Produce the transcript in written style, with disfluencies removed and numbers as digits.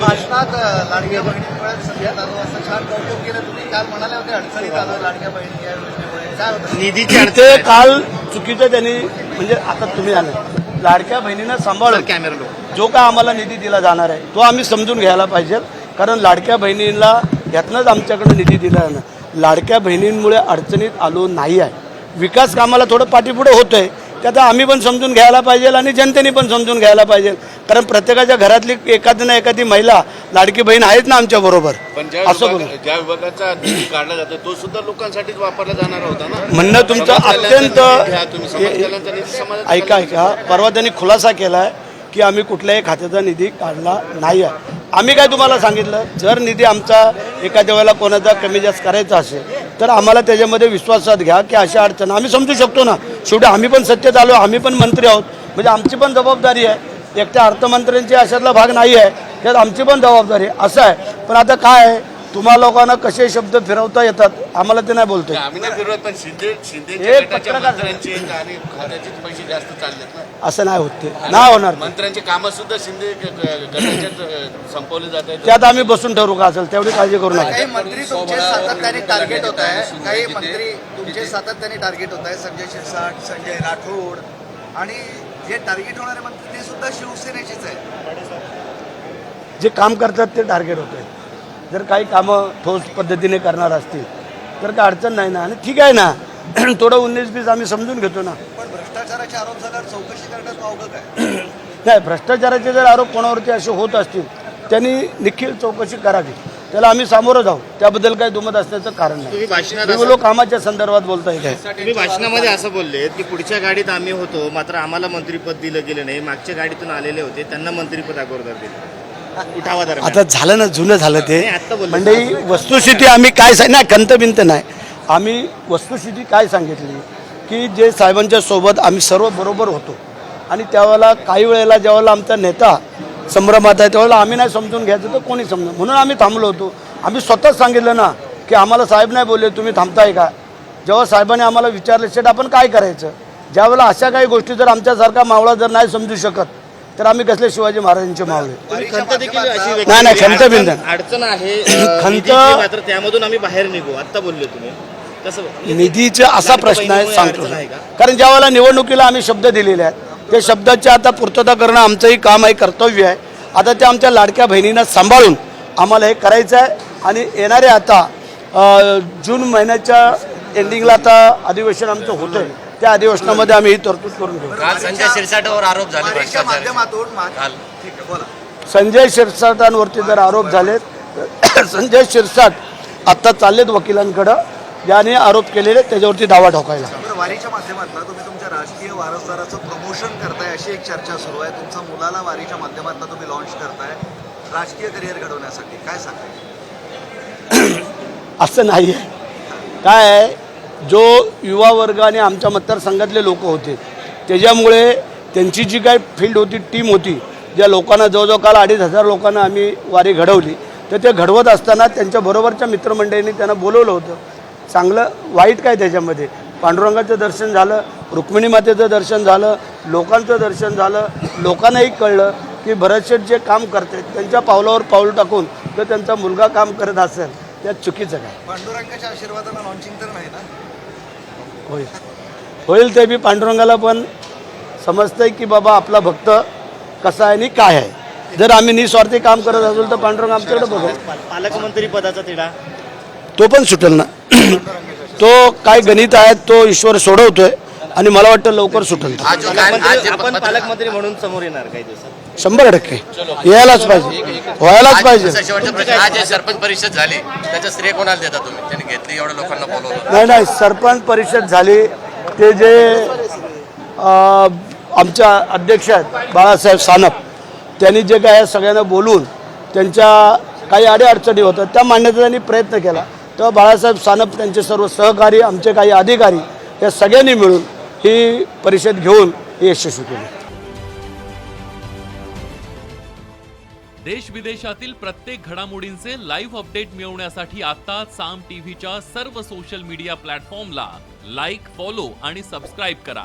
भाषणात लाडक्या बहिणींमुळे सध्यात आलो असं छान कौतुक केलं तुम्ही. काल म्हणाले होते अडचणीत आलो लाडक्या बहिणी या योजनेमुळे. काय होतं निधीची ते काल चुकीचं त्यांनी म्हणजे आता तुम्ही आलं लाडक्या बहिणीनं सांभाळून कॅमेरा जो काय आम्हाला निधी दिला जाणार आहे तो आम्ही समजून घ्यायला पाहिजे. कारण लाडक्या बहिणींना यातनंच आमच्याकडे निधी दिला आहे ना. लाडक्या बहिणींमुळे अडचणीत आलो नाही आहे. विकास कामाला थोडं पाठीपुढे होतंय त्यात आम्ही पण समजून घ्यायला पाहिजे आणि जनतेने पण समजून घ्यायला पाहिजे. कारण प्रत्येकाच्या घरातली एखादी ना एखादी महिला लाडकी बहीण आहेत ना आमच्या बरोबर. असं ज्या विभागाचा निधी काढला जातो तो सुद्धा लोकांसाठीच वापरला जाणार होता ना. म्हणणं तुमचं अत्यंत समाज ऐका परवा त्यांनी खुलासा केला आहे की आम्ही कुठल्याही खात्याचा निधी काढला नाही आहे. आम्ही काय तुम्हाला सांगितलं जर निधी आमचा एखाद्या वेळेला कोणाचा कमी जास्त करायचा असेल तर आम्हाला त्याच्यामध्ये विश्वासात घ्या की अशा अडचण आम्ही समजू शकतो ना. शेवटी आम्ही पण सत्तेत आलो आम्ही पण मंत्री आहोत म्हणजे आमची पण जबाबदारी आहे. एकट्या अर्थमंत्र्यांची अशातला भाग नाही आहे त्यात आमची पण जबाबदारी आहे असं आहे. पण आता काय आहे तुम्हा लोकांना कसे शब्द फिरवता येतात आम्हाला ते नाही बोलतोय. आम्ही नाही फिरवत पण शिंदे एक पत्रकार मंत्र्यांचे आणि खात्याचे पैसे जास्त चाललेत ना. असं नाही होत ते नाही होणार. मंत्र्यांची कामं सुद्धा शिंदे गटाच्यात संपवले जात आहेत. त्यात आम्ही बसून ठरवू का असेल तेवढी काळजी करू नका. काही मंत्री तुमचे सातत्याने टार्गेट होत आहे. काही मंत्री तुमचे सातत्याने टार्गेट होत आहे. संजय शिरसाट संजय राठोड आणि जे टार्गेट होणारे मंत्री ते सुद्धा शिवसेनेचेच आहे. जे काम करतात ते टार्गेट होते. जर काही कामं ठोस पद्धतीने करणार असतील तर काय अडचण नाही ना. आणि ठीक आहे ना थोडं 19-20 आम्ही समजून घेतो ना. पण भ्रष्टाचाराचे आरोप झाल्यावर चौकशी करण्यात अवघड काय. नाही भ्रष्टाचाराचे जर आरोप कोणावरती असे होत असतील त्यांनी निखिल चौकशी करावी. त्याला आम्ही सामोरं जाऊ त्याबद्दल काही दुमत असण्याचं कारण नाही. मी बोलो कामाच्या संदर्भात बोलता येत आहे. तुम्ही भाषणामध्ये असं बोलले की पुढच्या गाडीत आम्ही होतो मात्र आम्हाला मंत्रिपद दिलं गेलं नाही. मागच्या गाडीतून आलेले होते त्यांना मंत्रिपद अगोदर दिलं उठावा दरम्यान. आता झालं ना जुनं झालं ते आत्ता बोलले. म्हणजे वस्तुस्थिती आम्ही काय नाही खंत भिंत नाही. आम्ही वस्तुस्थिती काय सांगितली की जे साहेबांच्या सोबत आम्ही सर्व बरोबर होतो आणि त्यावेळेला काही वेळेला ज्यावेळेला आमचा नेता संभ्रमात आहे त्यावेळेला आम्ही नाही समजून घ्यायचं तर कोणी समजून म्हणून आम्ही थांबलो होतो. आम्ही स्वतःच सांगितलं ना की आम्हाला साहेब नाही बोलले तुम्ही थांबताय का. जेव्हा साहेबांनी आम्हाला विचारले शेट आपण काय करायचं ज्यावेळेला अशा काही गोष्टी जर आमच्यासारखा मावळा जर नाही समजू शकत तर आम्ही कसले शिवाजी महाराजांचे मावळे. खंत देखील अशी व्यक्त नाही, केली. खंत बिंद. अडचण आहे खंत- निधीची, मात्र त्यामधून आम्ही बाहेर निघू आत्ता बोलले तुम्ही कसं. निधीचा असा प्रश्न आहे सांगतो अडचण आहे का? कारण ज्या वेळेला निवडणुकीला आम्ही शब्द दिलेले आहेत ते शब्दाची आता पूर्तता करणं आमचंही काम आहे कर्तव्य आहे. आता ते आमच्या लाडक्या बहिणींना सांभाळून आम्हाला हे करायचं आहे. आणि येणारे आता जून महिन्याच्या एंडिंगला आता अधिवेशन आमचं होतंय त्या अधिवेशनामध्ये आम्ही ही तरतूद करून घेऊ. काल संजय शिरसाटवर आरोप झाले वारीच्या भ्रष्टाचाराचे. माध्यमातून ठीक आहे बोला. संजय शिरसाटांवरती जर आरोप झालेत तर संजय शिरसाट आत्ता चाललेत वकिलांकडं ज्याने आरोप केलेले त्याच्यावरती दावा ठोकायला. बरं, वारीच्या माध्यमातून तुम्ही तुमच्या राजकीय वारसदाराचं प्रमोशन करताय अशी एक चर्चा सुरू आहे. तुमच्या मुलाला वारीच्या माध्यमातून तुम्ही लॉन्च करताय राजकीय करिअर घडवण्यासाठी काय सांगताय. असं नाही आहे. काय आहे जो युवा वर्ग आणि आमच्या मतदारसंघातले लोक होते त्याच्यामुळे त्यांची जी काय फील्ड होती टीम होती ज्या लोकांना जवळजवळ काल 2,500 लोकांना आम्ही वारी घडवली तर ते घडवत असताना त्यांच्याबरोबरच्या मित्रमंडळींनी त्यांना बोलवलं होतं. चांगलं वाईट काय त्याच्यामध्ये पांडुरंगाचं दर्शन झालं रुक्मिणी मातेचं दर्शन झालं लोकांचं दर्शन झालं. लोकांनाही कळलं की भरतशेठ जे काम करतात त्यांच्या पावलावर पाऊल टाकून जर त्यांचा मुलगा काम करत असेल त्यात चुकीचं काय. पांडुरंगाच्या आशीर्वादानं लॉन्चिंग तर नाही ना. होईल होईल ते बी पांडुरंगाला पण समजतंय की बाबा आपला भक्त कसा आहे आणि काय आहे. जर आम्ही निस्वार्थी काम करत असेल तर पांडुरंग आमच्याकडे बघू. पालकमंत्री पदाचा तिढा तो पण सुटेल ना. तो काय गणित आहे तो ईश्वर सोडवतोय आणि मला वाटतं लवकर सुटेल. आपण पालकमंत्री म्हणून समोर येणार काही दिवसात. 100% यायलाच पाहिजे व्हायलाच पाहिजे. शेवटचा प्रश्न आज जे सरपंच परिषद झाली त्याचं श्रेय कोणाला देता तुम्ही त्यांनी घेतली एवढ्या लोकांना बोलवलं. नाही सरपंच परिषद झाली ते जे आमच्या अध्यक्ष आहेत बाळासाहेब सानप त्यांनी जे काय सगळ्यांना बोलून त्यांच्या काही अडीअडचणी होतात त्या मांडण्याचा त्यांनी प्रयत्न केला तेव्हा बाळासाहेब सानप त्यांचे सर्व सहकारी आमचे काही अधिकारी या सगळ्यांनी मिळून ही परिषद घेऊन यशस्वी केली. देश विदेशातील प्रत्येक घडामोडींचे लाईव्ह अपडेट मिळवण्यासाठी आता साम टीव्हीच्या सर्व सोशल मीडिया प्लॅटफॉर्मला लाईक, फॉलो आणि सबस्क्राईब करा.